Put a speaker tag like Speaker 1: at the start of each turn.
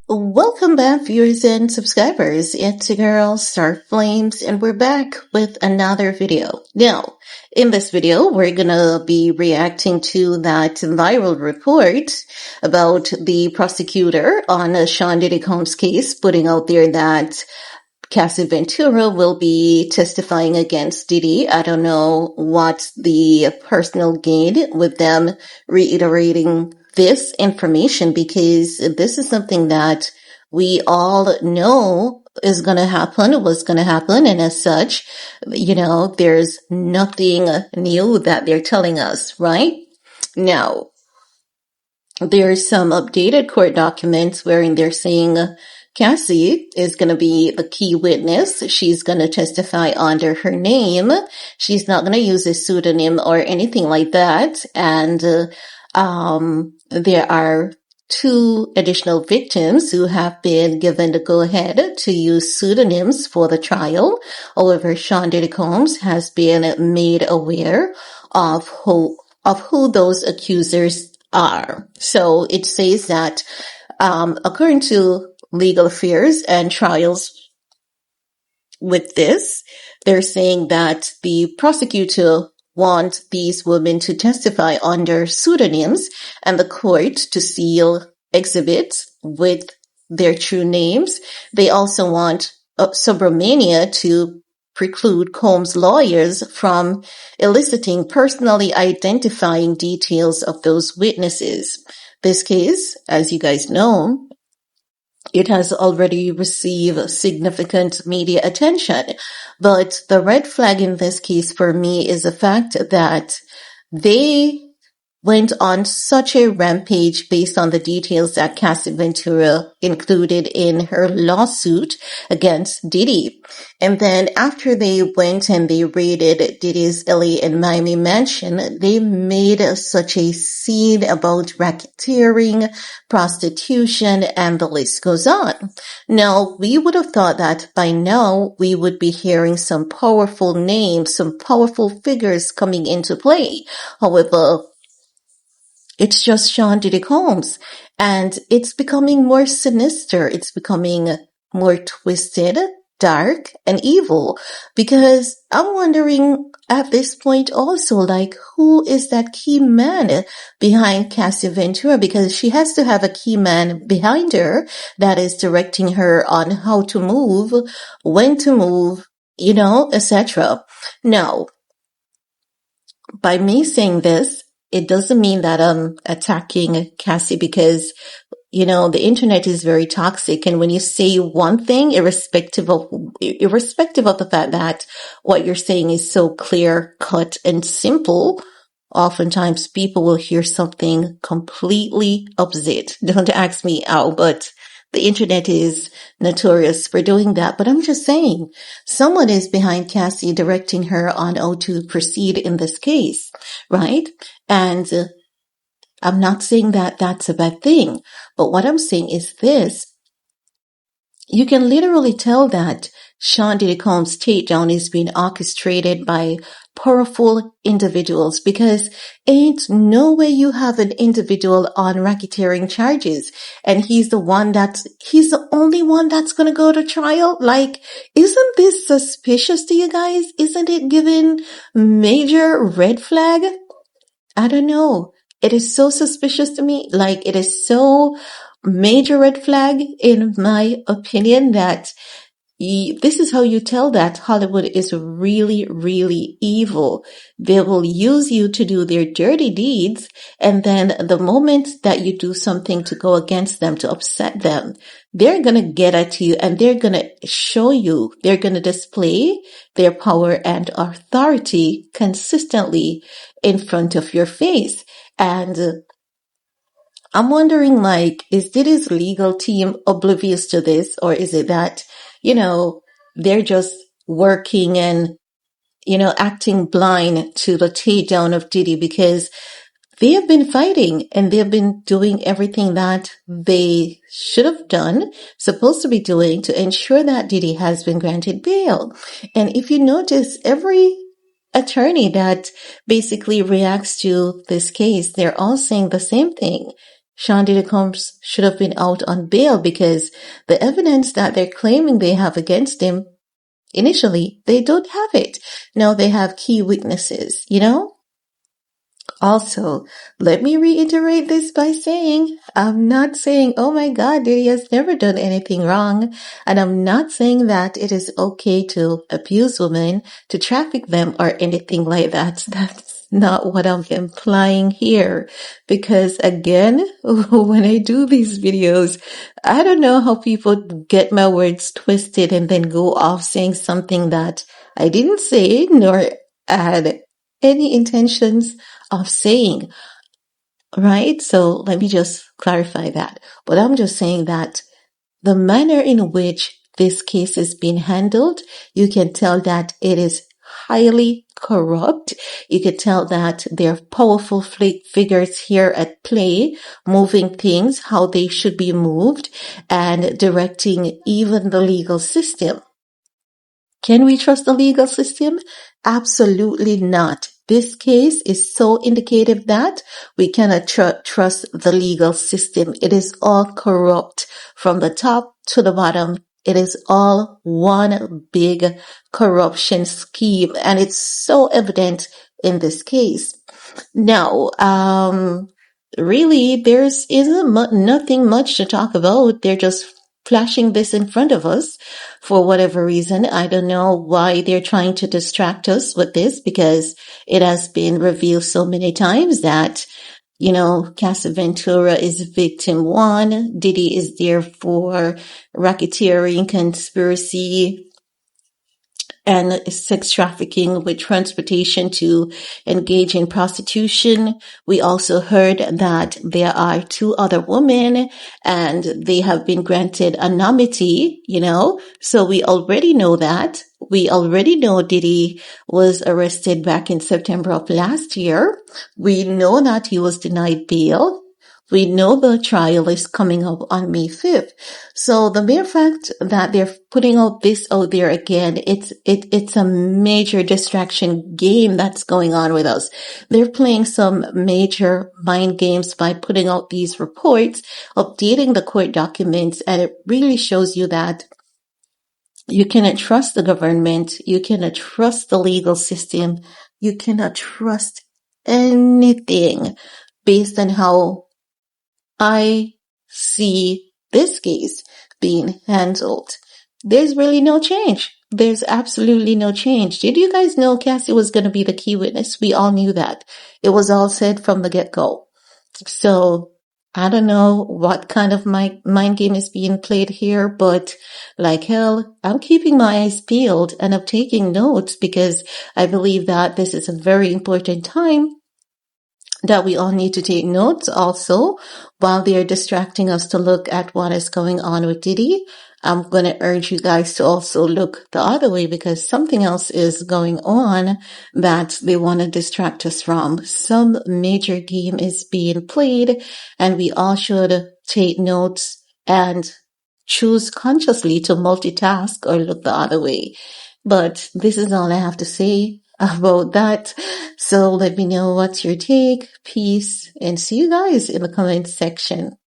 Speaker 1: Welcome back, viewers and subscribers. It's your girl, Star Flames, and we're back with another video. Now, in this video, we're gonna be reacting to that viral report about the prosecutor on Sean Diddy Combs' case, putting out there that Cassie Ventura will be testifying against Diddy. I don't know what's the personal gain with them reiterating this information, because this is something that we all know is going to happen, was going to happen. And as such, there's nothing new that they're telling us, right? Now, there's some updated court documents wherein they're saying Cassie is going to be the key witness. She's going to testify under her name. She's not going to use a pseudonym or anything like that. And there are 2 additional victims who have been given the go-ahead to use pseudonyms for the trial. However, Sean Diddy Combs has been made aware of who those accusers are. So it says that according to legal affairs and trials with this, they're saying that the prosecutor wants these women to testify under pseudonyms and the court to seal exhibits with their true names. They also want Subramania to preclude Combs' lawyers from eliciting personally identifying details of those witnesses. This case, as you guys know, it has already received significant media attention. But the red flag in this case for me is the fact that they went on such a rampage based on the details that Cassie Ventura included in her lawsuit against Diddy. And then after they went and they raided Diddy's LA and Miami mansion, they made such a scene about racketeering, prostitution, and the list goes on. Now, we would have thought that by now we would be hearing some powerful names, some powerful figures coming into play. However, it's just Sean Diddy Combs, and it's becoming more sinister. It's becoming more twisted, dark, and evil, because I'm wondering at this point also, like, who is that key man behind Cassie Ventura? Because she has to have a key man behind her that is directing her on how to move, when to move, etc. Now, by me saying this, it doesn't mean that I'm attacking Cassie, because, the internet is very toxic. And when you say one thing, irrespective of the fact that what you're saying is so clear, cut, and simple, oftentimes people will hear something completely opposite. Don't ask me how, but the internet is notorious for doing that. But I'm just saying, someone is behind Cassie directing her on how to proceed in this case, right? And I'm not saying that that's a bad thing. But what I'm saying is this. You can literally tell that Sean Diddy Combs' takedown is being orchestrated by powerful individuals, because ain't no way you have an individual on racketeering charges and he's the only one that's going to go to trial. Like, isn't this suspicious to you guys? Isn't it giving major red flag? I don't know. It is so suspicious to me. Like, it is so major red flag, in my opinion, that this is how you tell that Hollywood is really, really evil. They will use you to do their dirty deeds, and then the moment that you do something to go against them, to upset them, they're going to get at you and they're going to show you, they're going to display their power and authority consistently in front of your face. And I'm wondering, like, is Diddy's legal team oblivious to this, or is it that, they're just working and, acting blind to the takedown of Diddy? Because they have been fighting and they have been doing everything that they should have done, supposed to be doing, to ensure that Diddy has been granted bail. And if you notice, every attorney that basically reacts to this case, they're all saying the same thing. Sean Diddy Combs should have been out on bail because the evidence that they're claiming they have against him, initially, they don't have it. Now they have key witnesses, you know? Also, let me reiterate this by saying, I'm not saying, oh my God, Diddy has never done anything wrong. And I'm not saying that it is okay to abuse women, to traffic them or anything like that. That's not what I'm implying here. Because again, when I do these videos, I don't know how people get my words twisted and then go off saying something that I didn't say nor had any intentions of saying, right? So let me just clarify that. But I'm just saying that the manner in which this case is being handled, you can tell that it is highly corrupt. You can tell that there are powerful figures here at play, moving things how they should be moved and directing even the legal system. Can we trust the legal system? Absolutely not. This case is so indicative that we cannot trust the legal system. It is all corrupt from the top to the bottom. It is all one big corruption scheme, and it's so evident in this case. Now, really, there's isn't nothing much to talk about. They're just flashing this in front of us for whatever reason. I don't know why they're trying to distract us with this because it has been revealed so many times that, you know, Casa Ventura is victim one. Diddy is there for racketeering, conspiracy, and sex trafficking with transportation to engage in prostitution. We also heard that there are two other women and they have been granted anonymity, you know, so we already know that. We already know Diddy was arrested back in September of last year. We know that he was denied bail. We know the trial is coming up on May 5th. So the mere fact that they're putting out this out there again, it's a major distraction game that's going on with us. They're playing some major mind games by putting out these reports, updating the court documents, and it really shows you that you cannot trust the government. You cannot trust the legal system. You cannot trust anything based on how I see this case being handled. There's really no change. There's absolutely no change. Did you guys know Cassie was going to be the key witness? We all knew that. It was all said from the get-go. So I don't know what kind of mind game is being played here, but like hell, I'm keeping my eyes peeled and I'm taking notes because I believe that this is a very important time that we all need to take notes also while they're distracting us to look at what is going on with Diddy. I'm going to urge you guys to also look the other way because something else is going on that they want to distract us from. Some major game is being played and we all should take notes and choose consciously to multitask or look the other way. But this is all I have to say about that. So let me know what's your take. Peace and see you guys in the comment section.